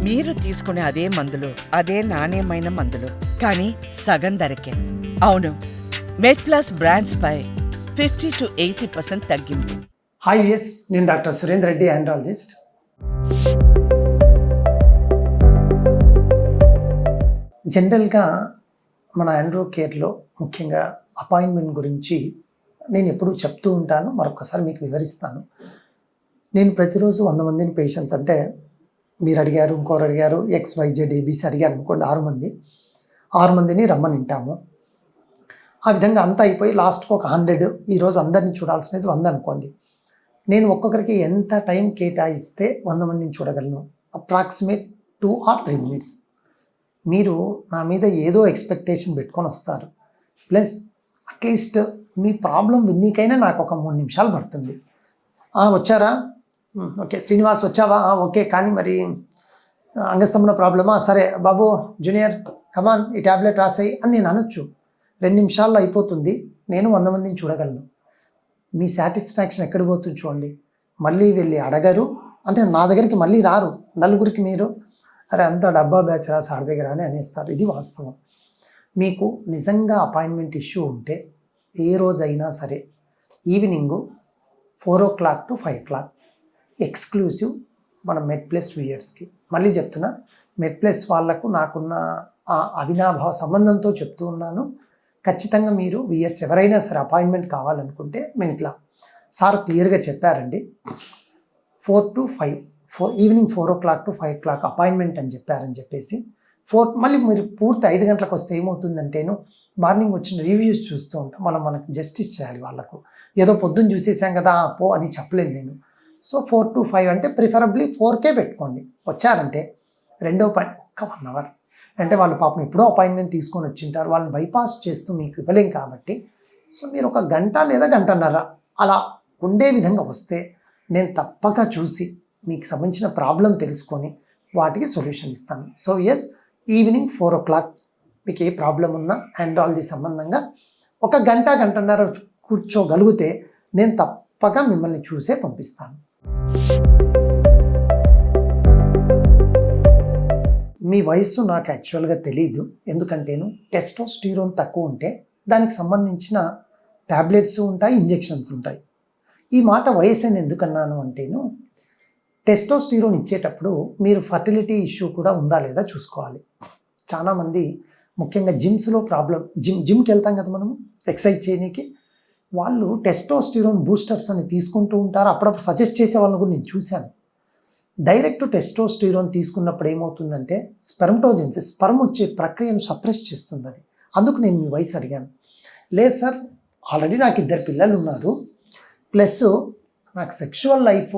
మీరు తీసుకునే అదే మందులు, అదే నాణ్యమైన మందులు, కానీ సగం ధరకే. అవును, మెడ్ప్లస్ బ్రాండ్స్ పై 50-80% తగ్గింపు. హాయ్ నేను డాక్టర్ సురేందర్ రెడ్డి, ఆండ్రాలజిస్ట్. జనరల్గా మన ఆండ్రో కేర్లో ముఖ్యంగా అపాయింట్మెంట్ గురించి నేను ఎప్పుడూ చెప్తూ ఉంటాను, మరొకసారి మీకు వివరిస్తాను. నేను ప్రతిరోజు 100 మందిని పేషెంట్స్, అంటే మీరు అడిగారు, ఇంకోరు అడిగారు, XYZ ABC అడిగారు అనుకోండి, 6 మందిని రమ్మని వింటాము. ఆ విధంగా అంతా అయిపోయి లాస్ట్కి ఒక 100, ఈరోజు అందరినీ చూడాల్సినది 100 అనుకోండి. నేను ఒక్కొక్కరికి ఎంత టైం కేటాయిస్తే 100 మందిని చూడగలను? Approximate 2 or 3 minutes. మీరు నా మీద ఏదో ఎక్స్పెక్టేషన్ పెట్టుకొని వస్తారు, ప్లస్ అట్లీస్ట్ మీ ప్రాబ్లం విన్నీకైనా నాకు ఒక 3 నిమిషాలు పడుతుంది. వచ్చారా? ఓకే. శ్రీనివాస్ వచ్చావా? ఓకే. కానీ మరి అంగస్తంభన ప్రాబ్లమా? సరే బాబు జూనియర్, కమాన్ ఈ ట్యాబ్లెట్ రాసాయి అని నేను అనొచ్చు. 2 నిమిషాల్లో అయిపోతుంది. నేను 100 మందిని చూడగలను. మీ సాటిస్ఫాక్షన్ ఎక్కడ పోతుంది చూడండి. మళ్ళీ వెళ్ళి అడగరు, అంటే నా దగ్గరికి మళ్ళీ రారు. నలుగురికి మీరు అరే అంత డబ్బా బ్యాచ్ రా సార్ దగ్గర అని అనేస్తారు. ఇది వాస్తవం. మీకు నిజంగా అపాయింట్మెంట్ ఇష్యూ ఉంటే ఏ రోజైనా సరే evening 4 o'clock to 5 o'clock exclusive మన మెడ్ప్లస్ వ్యూయర్స్కి. మళ్ళీ చెప్తున్నా, మెడ్ప్లస్ వాళ్ళకు నాకున్న ఆ అవినాభావ సంబంధంతో చెప్తూ ఉన్నాను. ఖచ్చితంగా మీరు వ్యూయర్స్ ఎవరైనా సరే అపాయింట్మెంట్ కావాలనుకుంటే మేము ఇట్లా సార్ క్లియర్గా చెప్పారండి, 4 to 5 evening 4 o'clock to 5 o'clock appointment అని చెప్పారని చెప్పేసి 4 మళ్ళీ మీరు పూర్తి 5 గంటలకు వస్తే ఏమవుతుందంటేను, మార్నింగ్ వచ్చిన రివ్యూస్ చూస్తూ ఉంటాం. మనకు జస్టిస్ చేయాలి వాళ్ళకు. ఏదో పొద్దున్న చూసేసాం కదా పో అని చెప్పలేను నేను. సో 4 to 5 అంటే ప్రిఫరబ్లీ 4కే పెట్టుకోండి. వచ్చారంటే రెండో పాయింట్ ఒక్క 1 hour, అంటే వాళ్ళు పాపం ఎప్పుడో అపాయింట్మెంట్ తీసుకొని వచ్చింటారు, వాళ్ళని బైపాస్ చేస్తూ మీకు ఇవ్వలేం కాబట్టి, సో మీరు 1 గంట లేదా 1.5 గంటల అలా ఉండే విధంగా వస్తే నేను తప్పక చూసి మీకు సంబంధించిన ప్రాబ్లం తెలుసుకొని వాటికి సొల్యూషన్ ఇస్తాను. సో ఈవినింగ్ 4 o'clock మీకు ఏ ప్రాబ్లం ఉన్నా ఆండ్రాలజీ సంబంధంగా 1 గంట 1.5 కూర్చోగలిగితే నేను తప్పక మిమ్మల్ని చూసే పంపిస్తాను. మీ వయసు నాకు యాక్చువల్గా తెలియదు, ఎందుకంటేను టెస్టోస్టిరోన్ తక్కువ ఉంటే దానికి సంబంధించిన ట్యాబ్లెట్స్ ఉంటాయి, ఇంజెక్షన్స్ ఉంటాయి. ఈ మాట వయసు అని ఎందుకన్నాను అంటేను, టెస్టోస్టిరోన్ ఇచ్చేటప్పుడు మీరు ఫర్టిలిటీ ఇష్యూ కూడా ఉందా లేదా చూసుకోవాలి. చాలామంది ముఖ్యంగా జిమ్స్లో ప్రాబ్లం, జిమ్కి వెళ్తాం కదా మనము ఎక్సర్సైజ్ చేయడానికి, వాళ్ళు టెస్టోస్టిరోన్ బూస్టర్స్ అని తీసుకుంటూ ఉంటారు. అప్పుడప్పుడు సజెస్ట్ చేసే వాళ్ళని కూడా నేను చూశాను. డైరెక్ట్ టెస్టోస్టిరోన్ తీసుకున్నప్పుడు ఏమవుతుందంటే స్పెర్మటోజెన్సిస్, స్పర్మ్ వచ్చే ప్రక్రియను సప్రెస్ చేస్తుంది అది. అందుకు నేను మీ వయసు అడిగాను. లేదు సార్, ఆల్రెడీ నాకు 2 పిల్లలు ఉన్నారు, ప్లస్ నాకు సెక్షువల్ లైఫ్,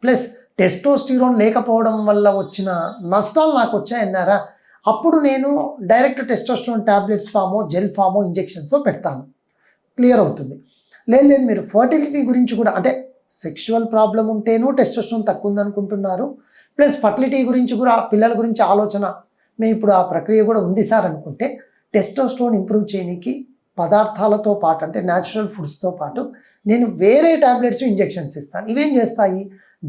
ప్లస్ టెస్టోస్టిరోన్ లేకపోవడం వల్ల వచ్చిన నష్టాలు నాకు వచ్చాయన్నారా, అప్పుడు నేను డైరెక్ట్ టెస్టోస్టిరోన్ ట్యాబ్లెట్స్ ఫామో, జెల్ ఫామో, ఇంజెక్షన్సో పెడతాను. క్లియర్ అవుతుంది. లేదు మీరు ఫర్టిలిటీ గురించి కూడా, అంటే సెక్షువల్ ప్రాబ్లం ఉంటేనూ టెస్టోస్టిరోన్ తక్కువ ఉందనుకుంటున్నారు, ప్లస్ ఫర్టిలిటీ గురించి కూడా, పిల్లల గురించి ఆలోచన, మేము ఇప్పుడు ఆ ప్రక్రియ కూడా ఉంది సార్ అనుకుంటే, టెస్టోస్టిరోన్ ఇంప్రూవ్ చేయడానికి పదార్థాలతో పాటు, అంటే న్యాచురల్ ఫుడ్స్తో పాటు నేను వేరే ట్యాబ్లెట్స్, ఇంజెక్షన్స్ ఇస్తాను. ఇవేం చేస్తాయి,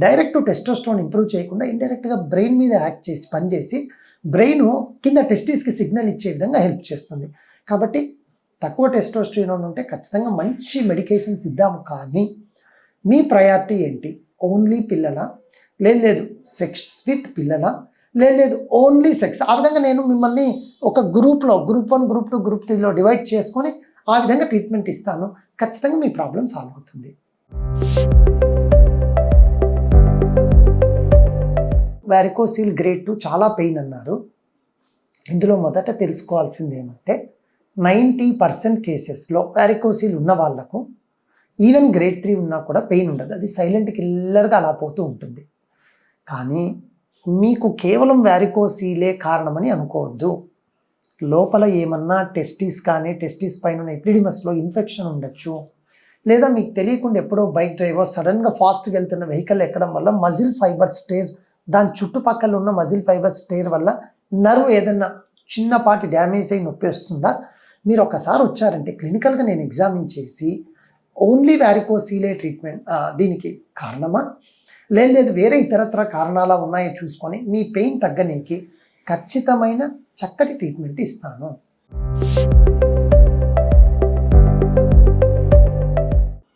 డైరెక్ట్ టెస్టోస్టిరోన్ ఇంప్రూవ్ చేయకుండా ఇండైరెక్ట్గా బ్రెయిన్ మీద యాక్ట్ చేసి పనిచేసి బ్రెయిన్ కింద టెస్టిస్కి సిగ్నల్ ఇచ్చే విధంగా హెల్ప్ చేస్తుంది. కాబట్టి తక్కువ టెస్టోస్టిరోన్ ఉంటే ఖచ్చితంగా మంచి మెడికేషన్స్ ఇద్దాము. కానీ మీ ప్రయారిటీ ఏంటి? ఓన్లీ పిల్లల, లేదు సెక్స్ విత్ పిల్లల, లేదు ఓన్లీ సెక్స్? ఆ విధంగా నేను మిమ్మల్ని ఒక గ్రూప్లో, గ్రూప్ 1, గ్రూప్ 2, గ్రూప్ 3లో డివైడ్ చేసుకొని ఆ విధంగా ట్రీట్మెంట్ ఇస్తాను. ఖచ్చితంగా మీ ప్రాబ్లం సాల్వ్ అవుతుంది. వారికోసిల్ గ్రేడ్ 2 చాలా పెయిన్ అన్నారు. ఇందులో మొదట తెలుసుకోవాల్సింది ఏమంటే 90% కేసెస్లో వారికోసిల్ ఉన్న వాళ్ళకు ఈవెన్ గ్రేడ్ 3 ఉన్నా కూడా పెయిన్ ఉండదు. అది సైలెంట్ కిల్లర్గా అలా పోతూ ఉంటుంది. కానీ మీకు కేవలం వారికోసిలే కారణమని అనుకోవద్దు. లోపల ఏమన్నా టెస్టిస్ కానీ, టెస్టిస్ పైన ఎపిడిమస్లో ఇన్ఫెక్షన్ ఉండొచ్చు, లేదా మీకు తెలియకుండా ఎప్పుడో బైక్ డ్రైవర్ సడన్గా ఫాస్ట్గా వెళ్తున్న వెహికల్ ఎక్కడం వల్ల మజిల్ ఫైబర్ స్టేర్, దాని చుట్టుపక్కల ఉన్న మజిల్ ఫైబర్ స్టేర్ వల్ల నర్వ్ ఏదన్నా చిన్నపాటి డ్యామేజ్ అయి నొప్పి వస్తుందా? మీరు ఒకసారి వచ్చారంటే క్లినికల్గా నేను ఎగ్జామిన్ చేసి ఓన్లీ వారికోసిలే ట్రీట్మెంట్ దీనికి కారణమా, లేదు వేరే ఇతరత్ర కారణాలు ఉన్నాయో చూసుకొని మీ పెయిన్ తగ్గనీకి ఖచ్చితమైన చక్కటి ట్రీట్మెంట్ ఇస్తాను.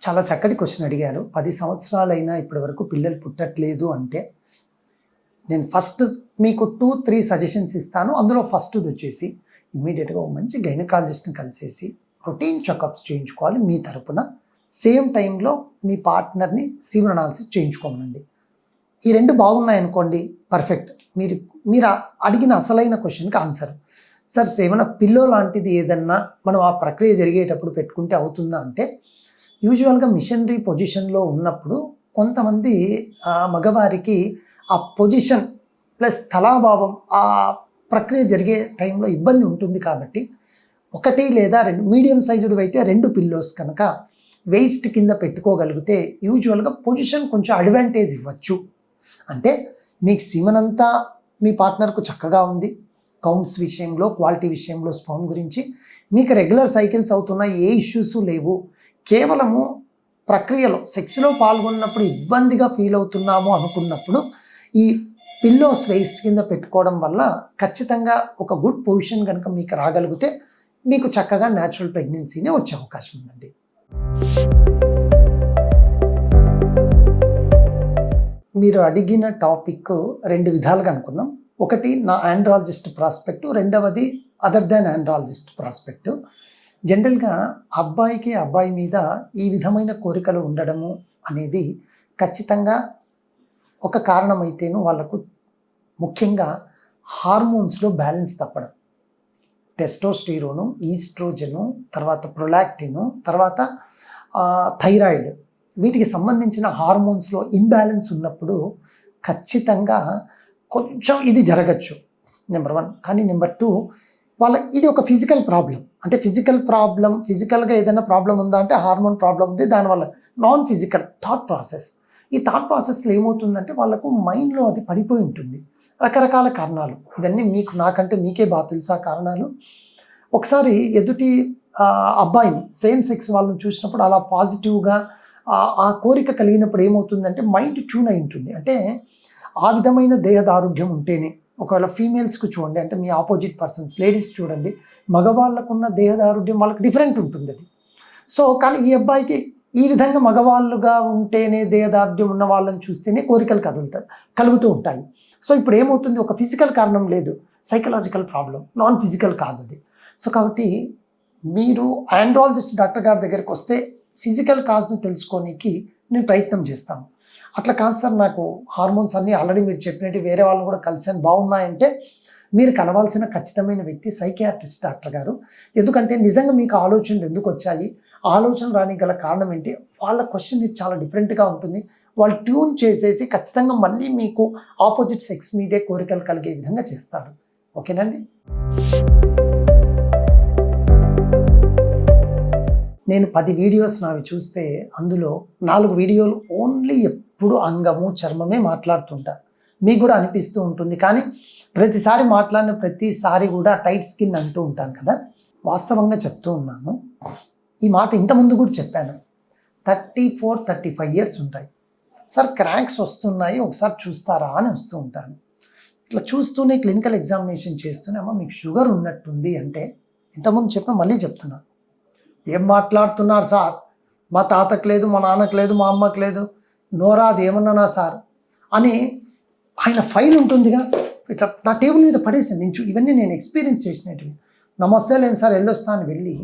చాలా చక్కటి క్వశ్చన్ అడిగారు. 10 సంవత్సరాలైనా ఇప్పటి వరకు పిల్లలు పుట్టట్లేదు అంటే నేను ఫస్ట్ మీకు 2-3 సజెషన్స్ ఇస్తాను. అందులో ఫస్ట్ది వచ్చేసి ఇమ్మీడియట్గా ఒక మంచి గైనకాలజిస్ట్ని కలిసేసి రొటీన్ చెకప్స్ చేయించుకోవాలి మీ తరపున. సేమ్ టైంలో మీ పార్ట్నర్ని సీమన్ అనాలిసిస్ చేయించుకోమనండి. ఈ 2 బాగున్నాయనుకోండి, పర్ఫెక్ట్. మీరు అడిగిన అసలైన క్వశ్చన్కి ఆన్సర్, సార్ ఏమైనా పిల్లో లాంటిది ఏదన్నా మనం ఆ ప్రక్రియ జరిగేటప్పుడు పెట్టుకుంటే అవుతుందా అంటే, యూజువల్గా మిషనరీ పొజిషన్లో ఉన్నప్పుడు కొంతమంది మగవారికి ఆ పొజిషన్ ప్లస్ తలాభావం ఆ ప్రక్రియ జరిగే టైంలో ఇబ్బంది ఉంటుంది. కాబట్టి 1 లేదా 2 మీడియం సైజుడు అయితే 2 పిల్లోస్ కనుక వేస్ట్ కింద పెట్టుకోగలిగితే యూజువల్గా పొజిషన్ కొంచెం అడ్వాంటేజ్ ఇవ్వచ్చు. అంటే మీకు సీమన్ అంతా మీ పార్ట్నర్కు చక్కగా ఉంది, కౌంట్స్ విషయంలో, క్వాలిటీ విషయంలో, స్పర్మ్ గురించి మీకు రెగ్యులర్ సైకిల్స్ అవుతున్నా, ఏ ఇష్యూస్ లేవు. కేవలము ప్రక్రియలో సెక్స్లో పాల్గొన్నప్పుడు ఇబ్బందిగా ఫీల్ అవుతున్నాము అనుకున్నప్పుడు ఈ పిల్లోస్ వేస్ట్ కింద పెట్టుకోవడం వల్ల ఖచ్చితంగా ఒక గుడ్ పొజిషన్ కనుక మీకు రాగలిగితే మీకు చక్కగా న్యాచురల్ ప్రెగ్నెన్సీనే వచ్చే అవకాశం ఉందండి. మీరు అడిగిన టాపిక్ 2 విధాలుగా అనుకుందాం. ఒకటి నా ఆండ్రాలజిస్ట్ ప్రాస్పెక్టు, రెండవది అదర్ దాన్ ఆండ్రాలజిస్ట్ ప్రాస్పెక్టు. జనరల్గా అబ్బాయి మీద ఈ విధమైన కోరికలు ఉండడము అనేది ఖచ్చితంగా ఒక కారణమైతేను వాళ్ళకు ముఖ్యంగా హార్మోన్స్లో బ్యాలెన్స్ తప్పడం. టెస్టోస్టిరోను, ఈస్ట్రోజను, తర్వాత ప్రొలాక్టిను, తర్వాత థైరాయిడ్, వీటికి సంబంధించిన హార్మోన్స్లో ఇంబ్యాలెన్స్ ఉన్నప్పుడు ఖచ్చితంగా కొంచెం ఇది జరగచ్చు, నెంబర్ 1. కానీ నెంబర్ 2, ఇది ఒక ఫిజికల్ ప్రాబ్లం. అంటే ఫిజికల్గా ఏదైనా ప్రాబ్లం ఉందా అంటే హార్మోన్ ప్రాబ్లం ఉంది, దానివల్ల. Non physical thought process. ఈ థాట్ ప్రాసెస్లో ఏమవుతుందంటే వాళ్ళకు మైండ్లో అది పడిపోయి ఉంటుంది. రకరకాల కారణాలు, ఇవన్నీ నాకంటే మీకే బాగా తెలుసా కారణాలు. ఒకసారి ఎదుటి అబ్బాయిని, సేమ్ సెక్స్ వాళ్ళని చూసినప్పుడు అలా పాజిటివ్గా ఆ కోరిక కలిగినప్పుడు ఏమవుతుందంటే మైండ్ ట్యూన్ అయి ఉంటుంది. అంటే ఆ విధమైన దేహదారుఢ్యం ఉంటేనే, ఒకవేళ ఫీమేల్స్కి చూడండి, అంటే మీ ఆపోజిట్ పర్సన్స్ లేడీస్ చూడండి, మగవాళ్ళకున్న దేహదారుఢ్యం వాళ్ళకి డిఫరెంట్ ఉంటుంది అది. సో కానీ ఈ అబ్బాయికి ఈ విధంగా మగవాళ్ళుగా ఉంటేనే, దేహదారుఢ్యం ఉన్న వాళ్ళని చూస్తేనే కోరికలు కలుగుతూ ఉంటాయి. సో ఇప్పుడు ఏమవుతుంది, ఒక ఫిజికల్ కారణం లేదు, psychological problem, non physical cause అది. సో కాబట్టి మీరు ఆండ్రాలజిస్ట్ డాక్టర్ గారి దగ్గరికి వస్తే ఫిజికల్ కాజ్ను తెలుసుకోనికి నేను ప్రయత్నం చేస్తాను. అట్లా కాదు సార్, నాకు హార్మోన్స్ అన్నీ ఆల్రెడీ మీరు చెప్పినట్టు వేరే వాళ్ళు కూడా కలిసాను బాగున్నాయంటే, మీరు కలవాల్సిన ఖచ్చితమైన వ్యక్తి సైకియాట్రిస్ట్ డాక్టర్ గారు. ఎందుకంటే నిజంగా మీకు ఆలోచనలు ఎందుకు వచ్చాయి, ఆలోచన రానికి గల కారణం ఏంటి, వాళ్ళ క్వశ్చన్ చాలా డిఫరెంట్గా ఉంటుంది. వాళ్ళు ట్యూన్ చేసేసి ఖచ్చితంగా మళ్ళీ మీకు ఆపోజిట్ సెక్స్ మీదే కోరికలు కలిగే విధంగా చేస్తారు. ఓకేనండి. నేను 10 వీడియోస్ నావి చూస్తే అందులో 4 వీడియోలు ఓన్లీ ఎప్పుడు అంగము, చర్మమే మాట్లాడుతుంటా. మీకు కూడా అనిపిస్తూ ఉంటుంది. కానీ ప్రతిసారి మాట్లాడిన ప్రతిసారి కూడా టైట్ స్కిన్ అంటూ ఉంటాను కదా. వాస్తవంగా చెప్తూ ఉన్నాను, ఈ మాట ఇంతకుముందు కూడా చెప్పాను. 34-35 ఇయర్స్ ఉంటాయి సార్, క్రాక్స్ వస్తున్నాయి, ఒకసారి చూస్తారా అని వస్తూ ఉంటాను. ఇట్లా చూస్తూనే క్లినికల్ ఎగ్జామినేషన్ చేస్తూనే, అమ్మ మీకు షుగర్ ఉన్నట్టుంది అంటే, ఇంతకుముందు చెప్పిన మళ్ళీ చెప్తున్నాను, ఏం మాట్లాడుతున్నారు సార్, మా తాతకు లేదు, మా నాన్నకు లేదు, మా అమ్మకు లేదు, నోరా అది ఏమన్నానా సార్ అని ఆయన ఫైల్ ఉంటుందిగా, ఇట్లా నా టేబుల్ మీద పడేసాను. ఇవన్నీ నేను ఎక్స్పీరియన్స్ చేసినట్టు. నమస్తే లేని సార్ వెళ్ళొస్తాను వెళ్ళి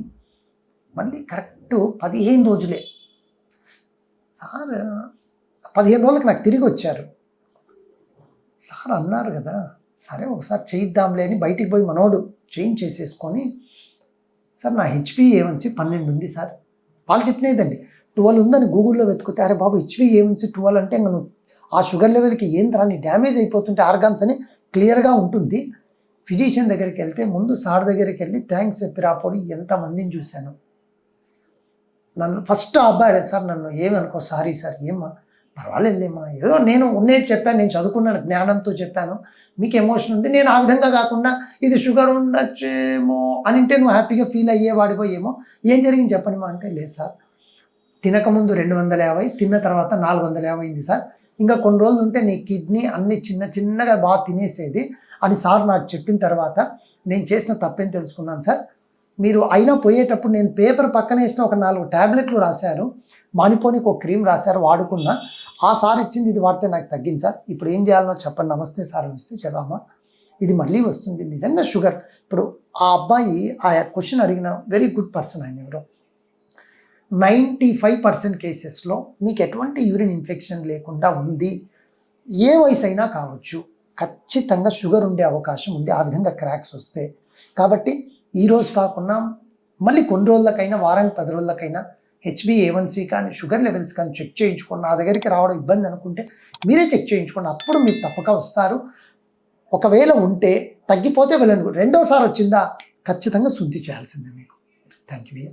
మళ్ళీ కరెక్ట్ 15 రోజులే సార్, 15 రోజులకు నాకు తిరిగి వచ్చారు. సార్ అన్నారు కదా, సరే ఒకసారి చేయిద్దాంలే అని బయటికి పోయి మనోడు చేంజ్ చేసేసుకొని, సార్ నా HbA1c 12 ఉంది సార్. వాళ్ళు చెప్పినదండి 12 ఉందని గూగుల్లో వెతుకుతే, అరే బాబు HbA1c 12 అంటే ఇంకా నువ్వు ఆ షుగర్ లెవెల్కి ఏం రాని డ్యామేజ్ అయిపోతుంటే ఆర్గాన్స్ అని క్లియర్గా ఉంటుంది. ఫిజిషియన్ దగ్గరికి వెళ్తే ముందు సార్ దగ్గరికి వెళ్ళి థ్యాంక్స్ చెప్పి రాపోడు, ఎంతమందిని చూశాను. నన్ను ఫస్ట్ అబ్బాయి సార్ నన్ను ఏమనుకో, సారీ సార్, ఏమ్మా పర్వాలేదులేమ్మా, ఏదో నేను ఉన్నది చెప్పాను, నేను చదువుకున్నాను, జ్ఞానంతో చెప్పాను, మీకు ఎమోషన్ ఉంది, నేను ఆ విధంగా కాకుండా ఇది షుగర్ ఉండొచ్చేమో అని అంటే నువ్వు హ్యాపీగా ఫీల్ అయ్యేవాడిపో, ఏమో ఏం జరిగింది చెప్పండి మా అంటే, లేదు సార్ తినకముందు 250, తిన్న తర్వాత 450 అయింది సార్, ఇంకా కొన్ని రోజులు ఉంటే నీ కిడ్నీ అన్ని చిన్న చిన్నగా బాగా తినేసేది అని సార్ నాకు చెప్పిన తర్వాత నేను చేసిన తప్పేం తెలుసుకున్నాను సార్. మీరు అయినా పోయేటప్పుడు నేను పేపర్ పక్కన వేసిన ఒక 4 ట్యాబ్లెట్లు రాశారు, మానిపోనికి ఒక క్రీమ్ రాశారు, వాడుకున్నా. ఆ సార్ ఇచ్చింది ఇది వాడితే నాకు తగ్గింది సార్, ఇప్పుడు ఏం చేయాలనో చెప్పండి. నమస్తే సార్ అని వస్తే చెప్పమ్మా ఇది మళ్ళీ వస్తుంది నిజంగా షుగర్. ఇప్పుడు ఆ అబ్బాయి ఆ క్వశ్చన్ అడిగిన వెరీ గుడ్ పర్సన్ ఆయన ఎవరో. 95% కేసెస్లో మీకు ఎటువంటి యూరిన్ ఇన్ఫెక్షన్ లేకుండా ఉంది, ఏ వయసు అయినా కావచ్చు, ఖచ్చితంగా షుగర్ ఉండే అవకాశం ఉంది ఆ విధంగా క్రాక్స్ వస్తే. కాబట్టి ఈరోజు కాకుండా మళ్ళీ కొన్ని రోజులకైనా, వారానికి 10 రోజులకైనా HbA1c కానీ షుగర్ లెవెల్స్ కానీ చెక్ చేయించుకోండి. నా దగ్గరికి రావడం ఇబ్బంది అనుకుంటే మీరే చెక్ చేయించుకోండి, అప్పుడు మీరు తప్పక వస్తారు. ఒకవేళ ఉంటే తగ్గిపోతే వెళ్ళండి, రెండోసారి వచ్చిందా ఖచ్చితంగా శుద్ధి చేయాల్సిందే మీకు. Thank you.